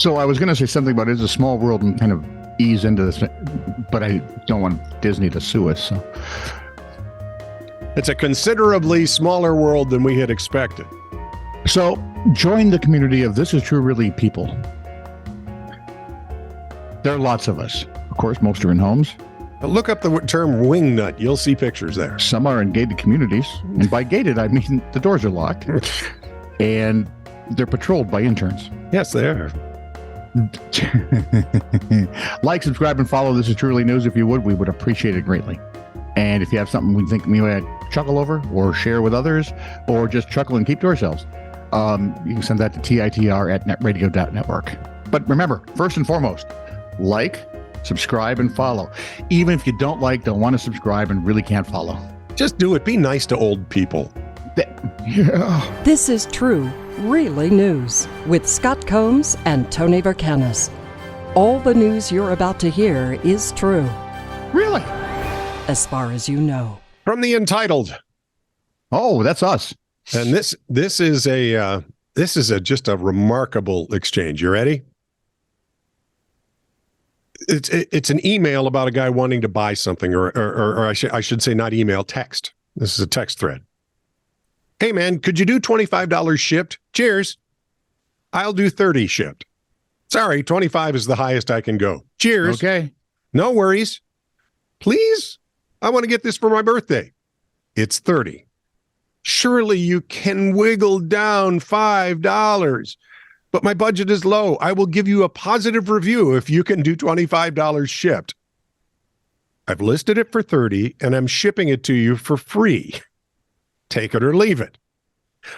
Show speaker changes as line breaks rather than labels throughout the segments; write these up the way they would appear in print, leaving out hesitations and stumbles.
So I was going to say something about it's a small world and kind of ease into this, but I don't want Disney to sue us. So.
It's a considerably smaller world than we had expected.
So join the community of This Is True Really people. There are lots of us. Of course, most are in homes.
Look up the term wingnut. You'll see pictures there.
Some are in gated communities. And by gated, I mean the doors are locked. And they're patrolled by interns.
Yes, they are.
Like, subscribe, and follow This Is Truly News if you would. We would appreciate it greatly. And if you have something we think we might chuckle over or share with others or just chuckle and keep to ourselves, you can send that to TITR@netradio.network. But remember, first and foremost, like, subscribe, and follow. Even if you don't want to subscribe, and really can't follow.
Just do it. Be nice to old people.
Yeah.
This is True, Really News with Scott Combs and Tony Vercanis. All the news you're about to hear is true,
Really?
as far as you know.
From the Entitled.
Oh, that's us.
And this is just a remarkable exchange. You ready? It's an email about a guy wanting to buy something, or I should say not email, text. This is a text thread. Hey man, could you do $25 shipped? Cheers. I'll do 30 shipped. Sorry, 25 is the highest I can go. Cheers.
Okay.
No worries. Please, I want to get this for my birthday. It's 30. Surely you can wiggle down $5. But my budget is low. I will give you a positive review if you can do $25 shipped. I've listed it for 30 and I'm shipping it to you for free. Take it or leave it.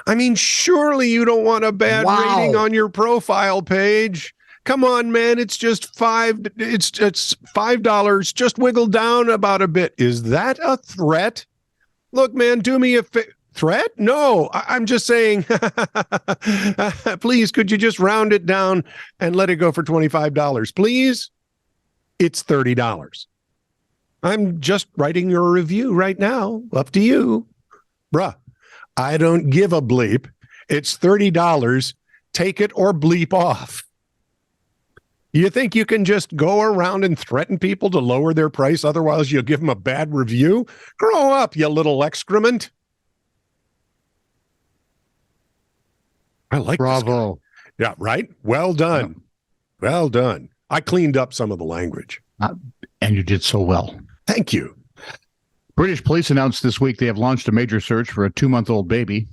I mean, surely you don't want a bad rating on your profile page. Come on, man. It's just it's $5. Just wiggle down about a bit. Is that a threat? Look, man, do me a threat? No, I'm just saying, please, could you just round it down and let it go for $25? Please? It's $30. I'm just writing your review right now. Up to you. Bruh, I don't give a bleep. It's $30. Take it or bleep off. You think you can just go around and threaten people to lower their price, otherwise you'll give them a bad review? Grow up, you little excrement. I like
Bravo.
this. Yeah, right? Well done. Well done. I cleaned up some of the language.
And you did so well.
Thank you.
British police announced this week they have launched a major search for a 2-month-old baby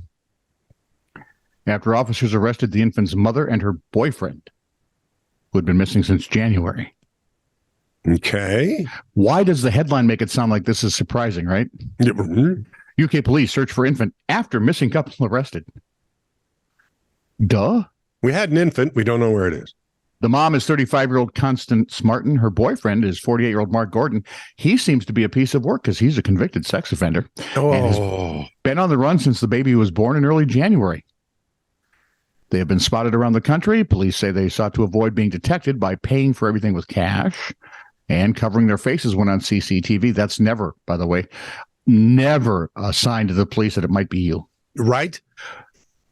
after officers arrested the infant's mother and her boyfriend, who had been missing since January.
Okay.
Why does the headline make it sound like this is surprising, right? UK police search for infant after missing couple arrested. Duh.
We had an infant. We don't know where it is.
The mom is 35-year-old Constance Martin. Her boyfriend is 48-year-old Mark Gordon. He seems to be a piece of work because he's a convicted sex offender. And has been on the run since the baby was born in early January. They have been spotted around the country. Police say they sought to avoid being detected by paying for everything with cash and covering their faces when on CCTV. That's never, by the way, never a sign to the police that it might be you.
Right?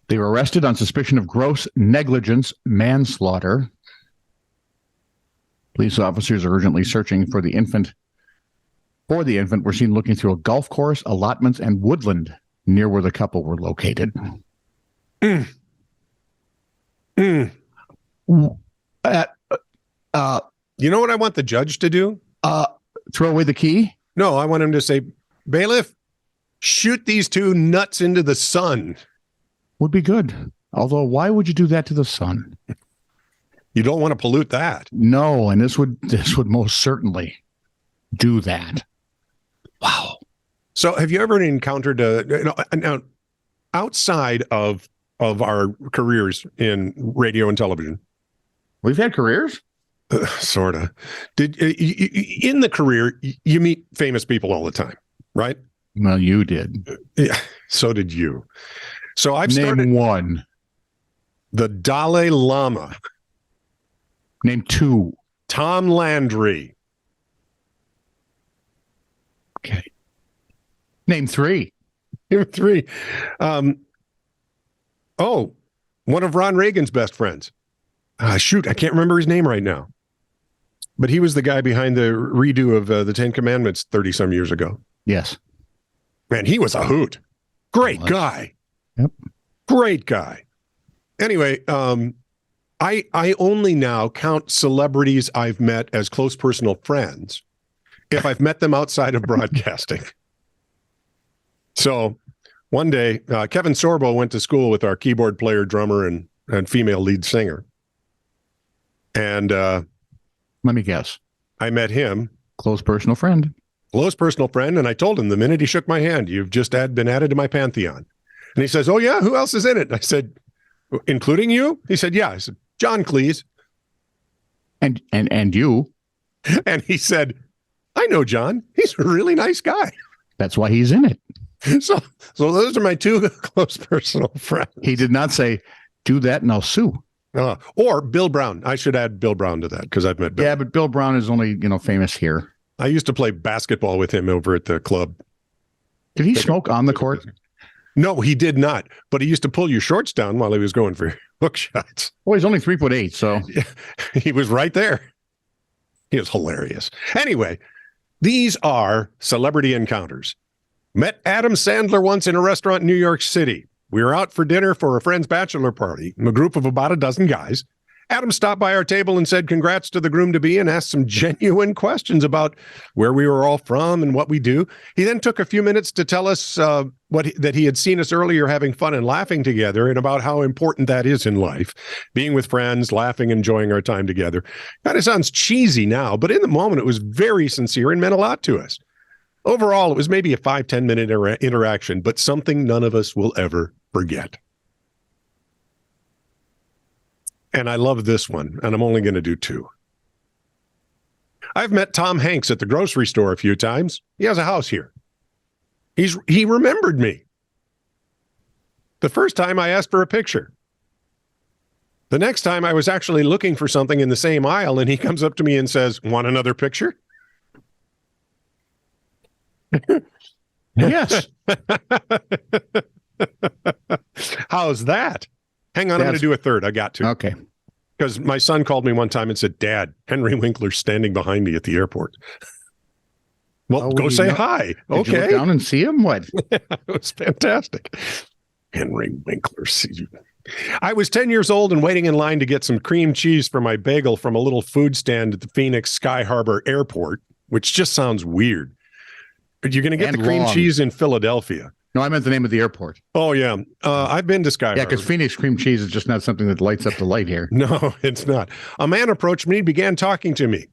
They were arrested on suspicion of gross negligence manslaughter. Police officers are urgently searching for the infant. Were seen looking through a golf course, allotments, and woodland near where the couple were located.
You know what I want the judge to do?
Throw away the key?
No, I want him to say, bailiff, shoot these two nuts into the sun.
Would be good. Although, why would you do that to the sun?
You don't want to pollute that.
No, and this would most certainly do that. Wow.
So have you ever encountered now, outside of our careers in radio and television?
We've had careers?
Sort of. In the career, you meet famous people all the time, right?
Well, you did.
Yeah, so did you. So I've
Name
started
one.
The Dalai Lama.
Name two.
Tom Landry.
Okay. Name three.
Name three. One of Ron Reagan's best friends. Shoot, I can't remember his name right now. But he was the guy behind the redo of the Ten Commandments 30 some years ago.
Yes.
Man, he was a hoot. Great guy.
Yep.
Great guy. Anyway, I only now count celebrities I've met as close personal friends if I've met them outside of broadcasting. So one day, Kevin Sorbo went to school with our keyboard player, drummer, and female lead singer. And
let me guess.
I met him.
Close personal friend.
Close personal friend. And I told him the minute he shook my hand, you've just been added to my pantheon. And he says, oh, yeah, who else is in it? And I said, including you? He said, yeah. I said, John Cleese.
And you.
And he said, I know John. He's a really nice guy.
That's why he's in it.
So those are my two close personal friends.
He did not say, do that and I'll sue.
Or Bill Brown. I should add Bill Brown to that because I've met Bill.
Yeah, but Bill Brown is only, famous here.
I used to play basketball with him over at the club.
Did he smoke on the court?
No, he did not. But he used to pull your shorts down while he was going for hook shots.
Well, he's only 3'8", so
yeah, he was right there. He was hilarious. Anyway, these are celebrity encounters. Met Adam Sandler once in a restaurant in New York City. We were out for dinner for a friend's bachelor party, a group of about a dozen guys. Adam stopped by our table and said congrats to the groom-to-be and asked some genuine questions about where we were all from and what we do. He then took a few minutes to tell us that he had seen us earlier having fun and laughing together and about how important that is in life, being with friends, laughing, enjoying our time together. Kind of sounds cheesy now, but in the moment, it was very sincere and meant a lot to us. Overall, it was maybe a 5-10 minute interaction, but something none of us will ever forget. And I love this one, and I'm only going to do two. I've met Tom Hanks at the grocery store a few times. He has a house here. He remembered me. The first time I asked for a picture. The next time I was actually looking for something in the same aisle, and he comes up to me and says, "Want another picture?"
Yes.
How's that? Hang on, I'm going to do a third. I got to.
Okay.
Because my son called me one time and said, Dad, Henry Winkler's standing behind me at the airport. Well, go say hi.
Did you look down and see him? What?
It was fantastic. Henry Winkler. I was 10 years old and waiting in line to get some cream cheese for my bagel from a little food stand at the Phoenix Sky Harbor Airport, which just sounds weird. But you're going to get the cream cheese in Philadelphia.
No, I meant the name of the airport.
Oh, yeah. I've been to Sky Harbor.
Yeah, because Phoenix cream cheese is just not something that lights up the light here.
No, it's not. A man approached me, began talking to me.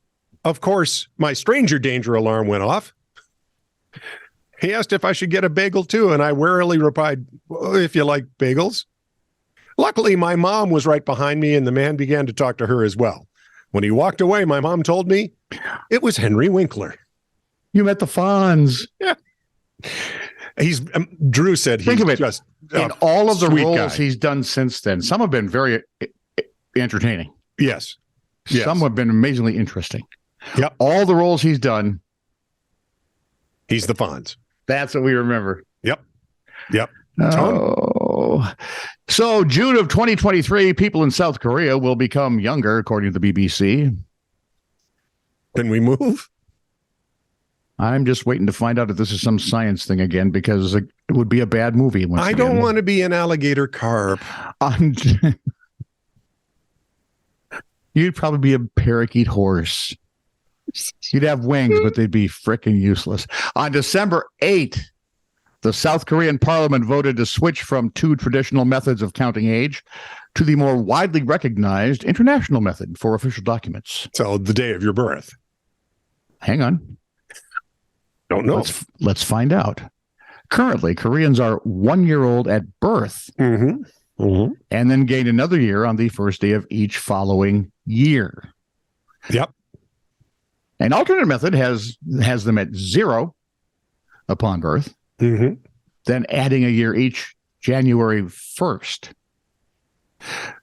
Of course, my stranger danger alarm went off. He asked if I should get a bagel too, and I warily replied, well, if you like bagels. Luckily, my mom was right behind me, and the man began to talk to her as well. When he walked away, my mom told me it was Henry Winkler.
You met the Fonz.
Yeah. Drew said he's just
in all of the roles he's done since then. Some have been very entertaining.
Yes.
Some have been amazingly interesting.
Yep.
All the roles he's done.
He's the Fonz.
That's what we remember.
Yep.
Oh. So June of 2023, people in South Korea will become younger, according to the BBC.
Can we move?
I'm just waiting to find out if this is some science thing again, because it would be a bad movie.
I don't want to be an alligator carp.
You'd probably be a parakeet horse. You'd have wings, but they'd be frickin' useless. On December 8th, the South Korean parliament voted to switch from two traditional methods of counting age to the more widely recognized international method for official documents.
So the day of your birth.
Hang on.
Don't know.
Let's find out. Currently, Koreans are 1 year old at birth, and then gain another year on the first day of each following year.
Yep.
An alternate method has them at 0 upon birth, then adding a year each January 1st.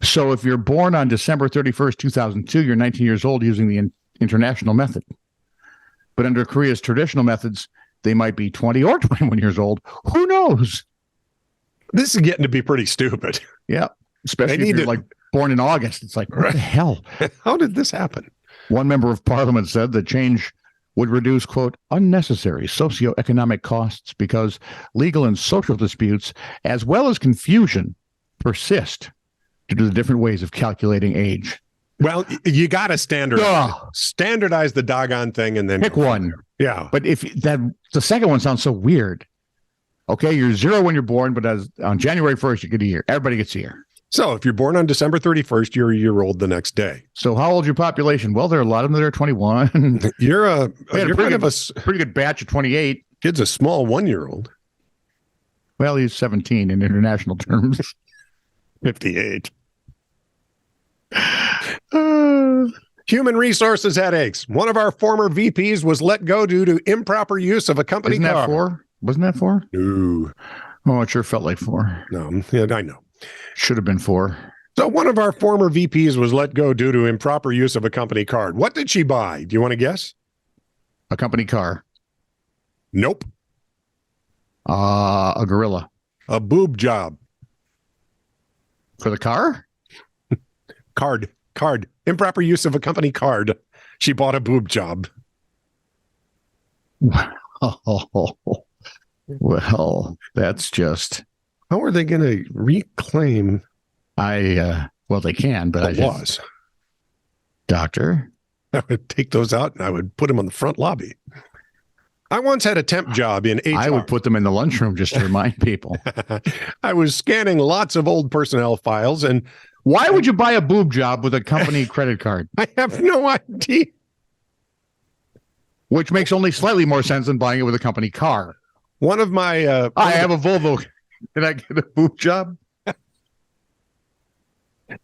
So if you're born on December 31st, 2002, you're 19 years old using the international method. But under Korea's traditional methods, they might be 20 or 21 years old. Who knows?
This is getting to be pretty stupid.
Yeah. especially if you're like born in August. It's like, what the hell?
How did this happen?
One member of parliament said the change would reduce, quote, unnecessary socioeconomic costs because legal and social disputes, as well as confusion, persist due to the different ways of calculating age.
Well, you got to standardize the doggone thing and then
pick one.
Yeah.
But if the second one sounds so weird. Okay, you're 0 when you're born, but on January 1st, you get a year. Everybody gets a year.
So if you're born on December 31st, you're a year old the next day.
So how old's your population? Well, there are a lot of them that are 21.
You're
pretty good batch of 28.
Kid's a small 1-year-old.
Well, he's 17 in international terms.
58. Human resources headaches. One of our former VPs was let go due to improper use of a company car.
That 4? Wasn't that 4?
No.
Oh, it sure felt like 4.
No, yeah, I know.
Should have been 4.
So one of our former VPs was let go due to improper use of a company card. What did she buy? Do you want to guess?
A company car.
Nope.
A gorilla.
A boob job.
For the car?
Card. Improper use of a company card. She bought a boob job.
Oh, well, that's just...
How are they going to reclaim?
Well, they can, but
the laws.
Doctor?
I would take those out and I would put them on the front lobby. I once had a temp job in HR.
I would put them in the lunchroom just to remind people.
I was scanning lots of old personnel files and...
Why would you buy a boob job with a company credit card?
I have no idea.
Which makes only slightly more sense than buying it with a company car.
One of my...
I have a Volvo. Can I get a boob job?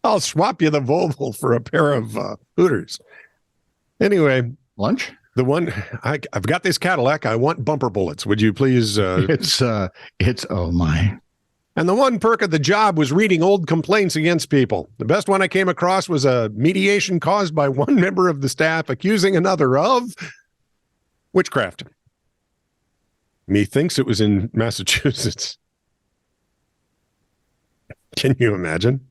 I'll swap you the Volvo for a pair of Hooters. Anyway.
Lunch?
The one... I've got this Cadillac. I want bumper bullets. Would you please...
It's oh my...
And the one perk of the job was reading old complaints against people. The best one I came across was a mediation caused by one member of the staff accusing another of witchcraft. Methinks it was in Massachusetts. Can you imagine?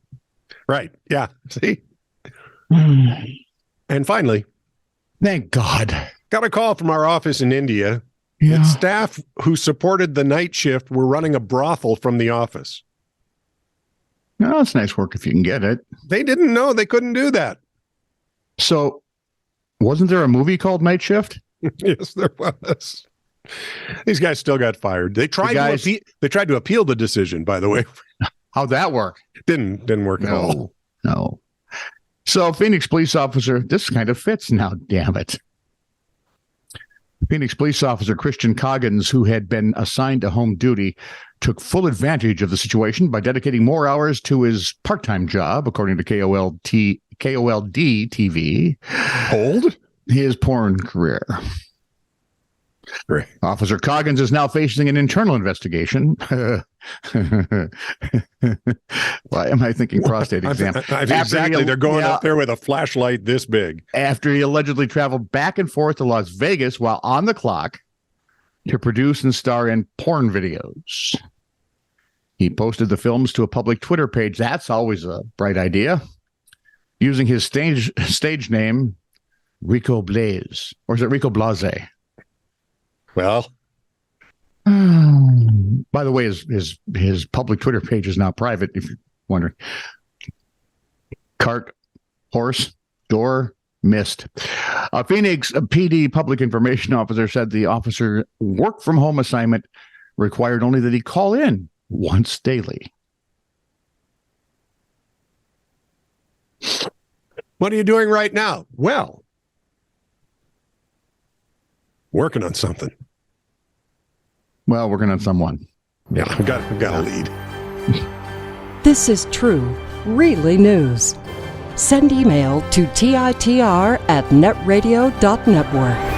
Right. Yeah. See? And finally,
thank God,
got a call from our office in India.
Yeah.
Staff who supported the night shift were running a brothel from the office.
No, it's nice work if you can get it.
They didn't know they couldn't do that.
So, wasn't there a movie called Night Shift?
Yes, there was. These guys still got fired. They tried to appeal the decision, by the way.
How'd that work?
Didn't work at all.
No. So, Phoenix police officer, this kind of fits now, damn it. Phoenix police officer Christian Coggins, who had been assigned to home duty, took full advantage of the situation by dedicating more hours to his part-time job, according to KOLD TV.
Hold?
His porn career.
Great.
Officer Coggins is now facing an internal investigation. Why am I thinking prostate exam?
Exactly. They're going up there with a flashlight this big.
After he allegedly traveled back and forth to Las Vegas while on the clock to produce and star in porn videos. He posted the films to a public Twitter page. That's always a bright idea. Using his stage name, Rico Blaze. Or is it Rico Blase?
Well,
by the way, his public Twitter page is now private, if you're wondering. Cart, horse, door, missed. A Phoenix PD public information officer said the officer work from home assignment required only that he call in once daily.
What are you doing right now? Well, working on something.
Well, working on someone.
Yeah, I've got a lead.
This is true, really news. Send email to TITR@netradio.network.